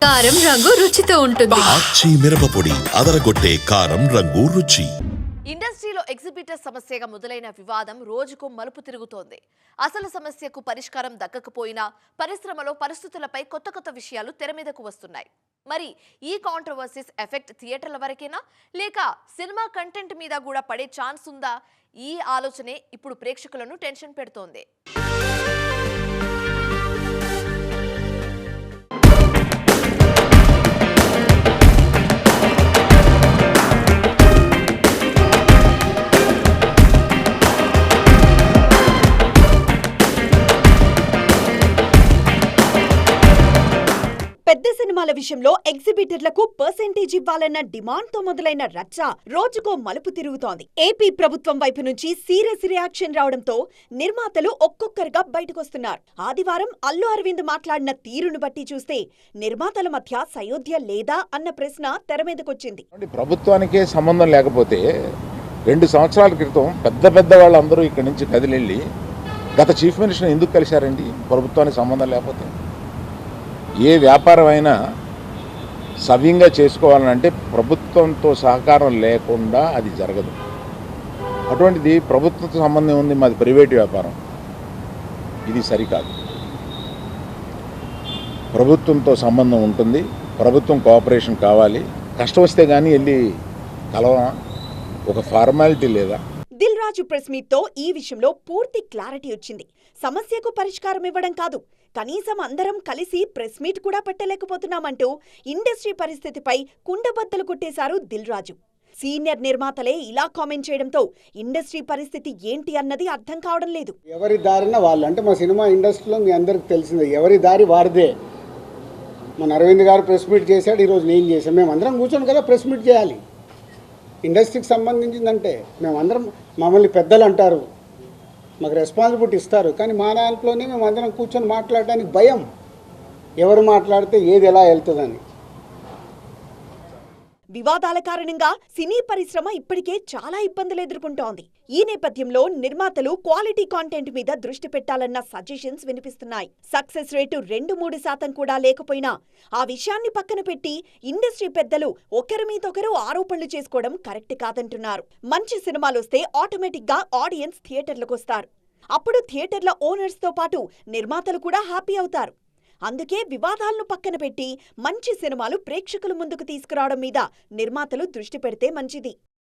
కారం రంగు రుచితో ఉంటుంది. ఆచి మిరపపొడి అదరగొట్టే కారం రంగు రుచి. ఇండస్ట్రీలో ఎగ్జిబిటర్ సమస్యగా మొదలైన వివాదం రోజుకు మలుపు తిరుగుతోంది. అసలు సమస్యకు పరిష్కారం దక్కకపోయినా పరిశ్రమలో పరిస్థితులపై కొత్త విషయాలు తెర మీదకు వస్తున్నాయి. మరి ఈ కాంట్రవర్సీస్ ఎఫెక్ట్ థియేటర్ల వరకేనా, లేక సినిమా కంటెంట్ మీద కూడా పడే ఛాన్స్ ఉందా? ఈ ఆలోచనే ఇప్పుడు ప్రేక్షకులను టెన్షన్ పెడుతోంది. పెద్ద సినిమాల విషయంలో ఎగ్జిబిటర్లకు పర్సెంటేజ్ ఇవ్వాలన్న డిమాండ్ తో మొదలైన రచ్చ రోజుకో మలుపు తిరుగుతోంది. ఏపీ ప్రభుత్వం వైపు నుంచి సీరియస్ రియాక్షన్ రావడంతో నిర్మాతలు ఒక్కొక్కరుగా బయటకొస్తున్నారు. ఆదివారం అల్లు అరవింద్ మాట్లాడిన తీరును బట్టి చూస్తే నిర్మాతల మధ్య సయోధ్య లేదా అన్న ప్రశ్న తెర మీదకొచ్చింది. ప్రభుత్వానికే సంబంధం లేకపోతే 2 సంవత్సరాల క్రితం పెద్ద వాళ్ళందరూ ఇక్కడి నుంచి కదిలెళ్ళి గత చీఫ్ మినిస్టర్ ఎందుకు కలిశారండి? ప్రభుత్వానికి సంబంధం లేకపోతే ఏ వ్యాపారం అయినా సవ్యంగా చేసుకోవాలంటే ప్రభుత్వంతో సహకారం లేకుండా అది జరగదు. అటువంటిది ప్రభుత్వంతో సంబంధం ఉంది, మాది ప్రైవేట్ వ్యాపారం, ఇది సరికాదు. ప్రభుత్వంతో సంబంధం ఉంటుంది, ప్రభుత్వం కోఆపరేషన్ కావాలి. కష్టం వస్తే కానీ వెళ్ళి కలవా, ఒక ఫార్మాలిటీ లేదా? దిల్ రాజు ప్రెస్ మీట్ తో ఈ విషయంలో పూర్తి క్లారిటీ వచ్చింది. సమస్యకు పరిష్కారం ఇవ్వడం కాదు, కనీసం అందరం కలిసి ప్రెస్ మీట్ కూడా పెట్టలేకపోతున్నామంటూ ఇండస్ట్రీ పరిస్థితిపై కుండబద్దలు కొట్టేశారు దిల్ రాజు. సీనియర్ నిర్మాతలే ఇలా కామెంట్ చేయడంతో ఇండస్ట్రీ పరిస్థితి ఏంటి అన్నది అర్థం కావడం లేదు. ఎవరి దారిన వాళ్ళు, అంటే మా సినిమా ఇండస్ట్రీలో మీ అందరికి తెలిసిందే, ఎవరి దారి వారిదే. మన అరవింద్ గారు ప్రెస్ మీట్ చేశాడు, ఈరోజు నేను చేశాను. మేము అందరం కూర్చొని కదా ప్రెస్ మీట్ చేయాలి. ఇండస్ట్రీకి సంబంధించిందంటే మేమందరం, మమ్మల్ని పెద్దలు అంటారు, మాకు రెస్పాన్సిబిలిటీ ఇస్తారు, కానీ మా దాంట్లోనే మేము అందరం కూర్చొని మాట్లాడడానికి భయం, ఎవరు మాట్లాడితే ఏది ఎలా వెళ్తుందని. వివాదాల కారణంగా సినీ పరిశ్రమ ఇప్పటికే చాలా ఇబ్బందులు ఎదుర్కొంటోంది. ఈ నేపథ్యంలో నిర్మాతలు క్వాలిటీ కాంటెంట్ మీద దృష్టి పెట్టాలన్న సజెషన్స్ వినిపిస్తున్నాయి. సక్సెస్ రేటు 2-3% కూడా లేకపోయినా ఆ విషయాన్ని పక్కన పెట్టి ఇండస్ట్రీ పెద్దలు ఒకరి మీదొకరు ఆరోపణలు చేసుకోవడం కరెక్ట్ కాదంటున్నారు. మంచి సినిమాలొస్తే ఆటోమేటిక్ గా ఆడియన్స్ థియేటర్లకు వస్తారు. అప్పుడు థియేటర్ల ఓనర్స్ తో పాటు నిర్మాతలు కూడా హ్యాపీ అవుతారు. అందుకే వివాదాలను పక్కన పెట్టి మంచి సినిమాలు ప్రేక్షకుల ముందుకు తీసుకురావడం మీద నిర్మాతలు దృష్టి పెడితే మంచిది.